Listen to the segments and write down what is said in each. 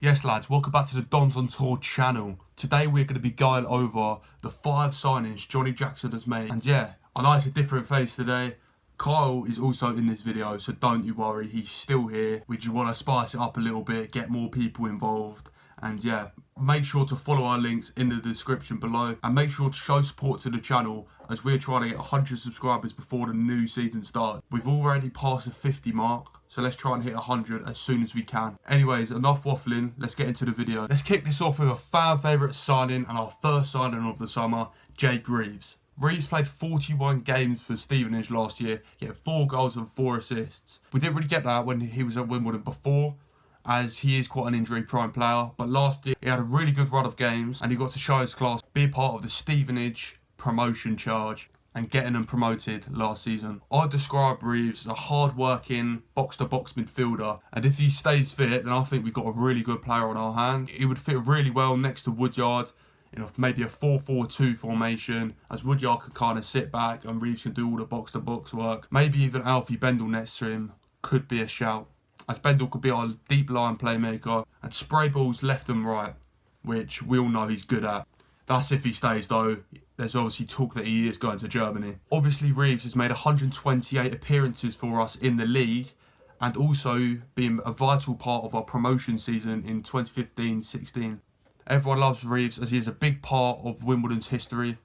Yes lads, welcome back to the Dons on Tour channel. Today we're going to be going over the 5 signings Johnny Jackson has made. And yeah, I know it's a different face today. Kyle is also in this video, so don't you worry, he's still here. We just want to spice it up a little bit, get more people involved. And yeah, make sure to follow our links in the description below. And make sure to show support to the channel as we're trying to get 100 subscribers before the new season starts. We've already passed the 50 mark. So let's try and hit 100 as soon as we can. Anyways, enough waffling, let's get into the video. Let's kick this off with a fan favourite signing and our first signing of the summer, Jake Reeves. Reeves played 41 games for Stevenage last year, he had 4 goals and 4 assists. We didn't really get that when he was at Wimbledon before, as he is quite an injury prone player, but last year he had a really good run of games and he got to show his class, be a part of the Stevenage promotion charge and getting them promoted last season. I describe Reeves as a hard-working, box-to-box midfielder, and if he stays fit, then I think we've got a really good player on our hand. He would fit really well next to Woodyard in maybe a 4-4-2 formation, as Woodyard can kind of sit back and Reeves can do all the box-to-box work. Maybe even Alfie Bendel next to him could be a shout, as Bendel could be our deep line playmaker and spray balls left and right, which we all know he's good at. That's if he stays though. There's obviously talk that he is going to Germany. Obviously Reeves has made 128 appearances for us in the league and also been a vital part of our promotion season in 2015-16. Everyone loves Reeves as he is a big part of Wimbledon's history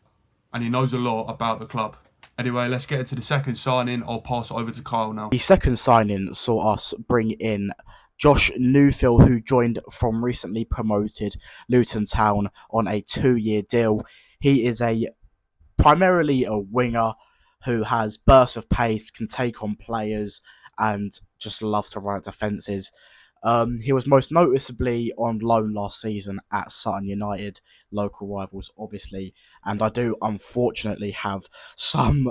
and he knows a lot about the club. Anyway, let's get into the second signing. I'll pass it over to Kyle now. The second signing saw us bring in Josh Newfield, who joined from recently promoted Luton Town on a 2-year deal. He is primarily a winger who has bursts of pace, can take on players, and just loves to run at defences. He was most noticeably on loan last season at Sutton United, local rivals obviously, and I do unfortunately have some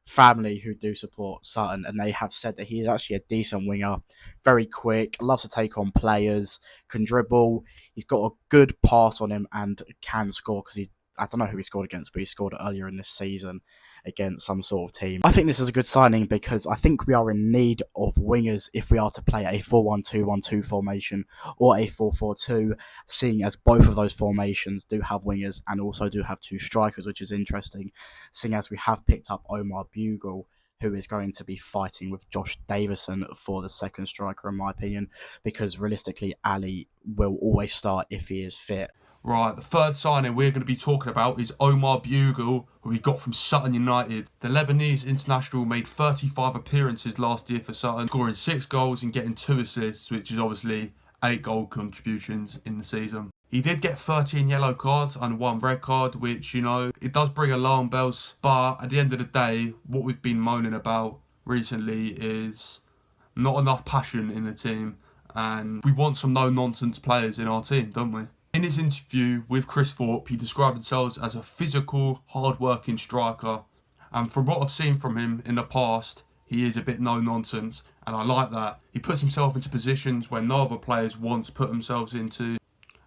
family who do support Sutton, and they have said that he is actually a decent winger, very quick, loves to take on players, can dribble, he's got a good pass on him and can score because I don't know who he scored against, but he scored earlier in this season against some sort of team. I think this is a good signing because I think we are in need of wingers if we are to play a 4-1-2-1-2 formation or a 4-4-2, seeing as both of those formations do have wingers and also do have 2 strikers, which is interesting, seeing as we have picked up Omar Bugle, who is going to be fighting with Josh Davison for the second striker, in my opinion, because realistically, Ali will always start if he is fit. Right, the third signing we're going to be talking about is Omar Bugle, who we got from Sutton United. The Lebanese international made 35 appearances last year for Sutton, scoring 6 goals and getting 2 assists, which is obviously 8 goal contributions in the season. He did get 13 yellow cards and 1 red card, which, you know, it does bring alarm bells. But at the end of the day, what we've been moaning about recently is not enough passion in the team. And we want some no-nonsense players in our team, don't we? In his interview with Chris Thorpe, he described himself as a physical, hard-working striker. And from what I've seen from him in the past, he is a bit no-nonsense. And I like that. He puts himself into positions where no other players want to put themselves into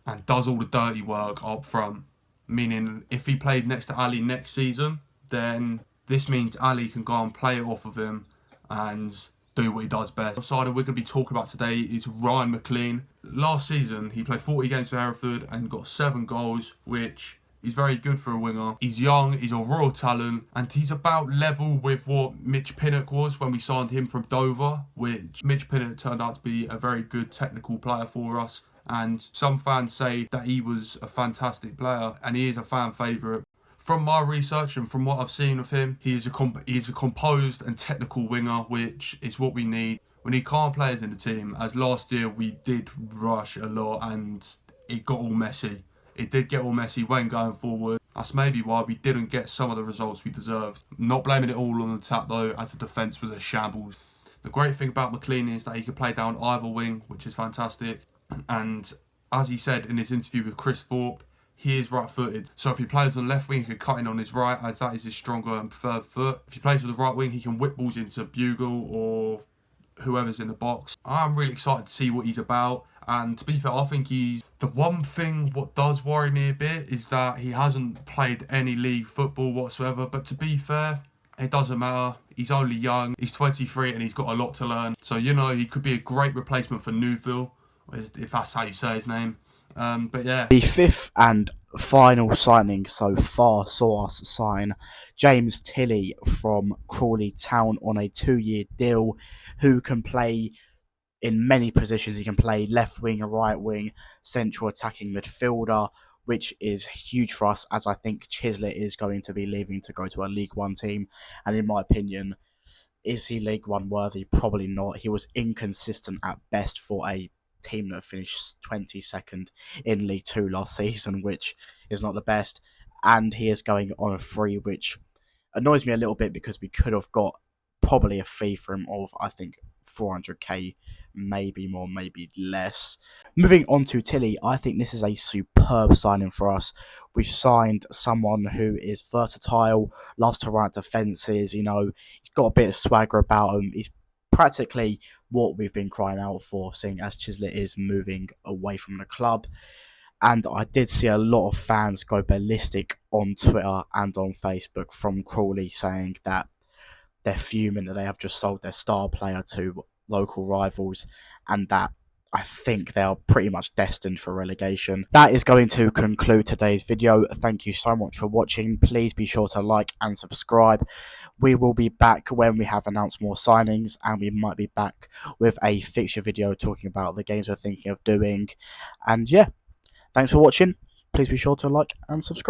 and does all the dirty work up front. Meaning, if he played next to Ali next season, then this means Ali can go and play it off of him and do what he does best. The side we're going to be talking about today is Ryan McLean. Last season, he played 40 games for Hereford and got 7 goals, which is very good for a winger. He's young, he's a raw talent, and he's about level with what Mitch Pinnock was when we signed him from Dover, which Mitch Pinnock turned out to be a very good technical player for us. And some fans say that he was a fantastic player, and he is a fan favourite. From my research and from what I've seen of him, he is a composed and technical winger, which is what we need. We need calm players in the team, as last year we did rush a lot and it got all messy. It did get all messy when going forward. That's maybe why we didn't get some of the results we deserved. Not blaming it all on the attack though, as the defence was a shambles. The great thing about McLean is that he can play down either wing, which is fantastic. And as he said in his interview with Chris Thorpe, he is right-footed. So if he plays on the left wing, he can cut in on his right, as that is his stronger and preferred foot. If he plays with the right wing, he can whip balls into Bugle or whoever's in the box. I'm really excited to see what he's about. And to be fair, I think he's... The one thing what does worry me a bit is that he hasn't played any league football whatsoever. But to be fair, it doesn't matter. He's only young. He's 23 and he's got a lot to learn. So, you know, he could be a great replacement for Newfield, if that's how you say his name. But yeah. The fifth and final signing so far saw us sign James Tilley from Crawley Town on a 2-year deal, who can play in many positions. He can play left wing, right wing, central attacking midfielder, which is huge for us, as I think Chislett is going to be leaving to go to a League One team. And in my opinion, is he League One worthy? Probably not. He was inconsistent at best for a team that finished 22nd in League Two last season, which is not the best. And he is going on a free, which annoys me a little bit because we could have got probably a fee for him of, I think, 400k, maybe more, maybe less. Moving on to Tilley, I think this is a superb signing for us. We've signed someone who is versatile, loves to run defences, he's got a bit of swagger about him. He's practically what we've been crying out for, seeing as Chislett is moving away from the club. And I did see a lot of fans go ballistic on Twitter and on Facebook from Crawley, saying that they're fuming that they have just sold their star player to local rivals, and that I think they are pretty much destined for relegation. That is going to conclude today's video. Thank you so much for watching. Please be sure to like and subscribe. We will be back when we have announced more signings, and we might be back with a fixture video talking about the games we're thinking of doing. And yeah, thanks for watching. Please be sure to like and subscribe.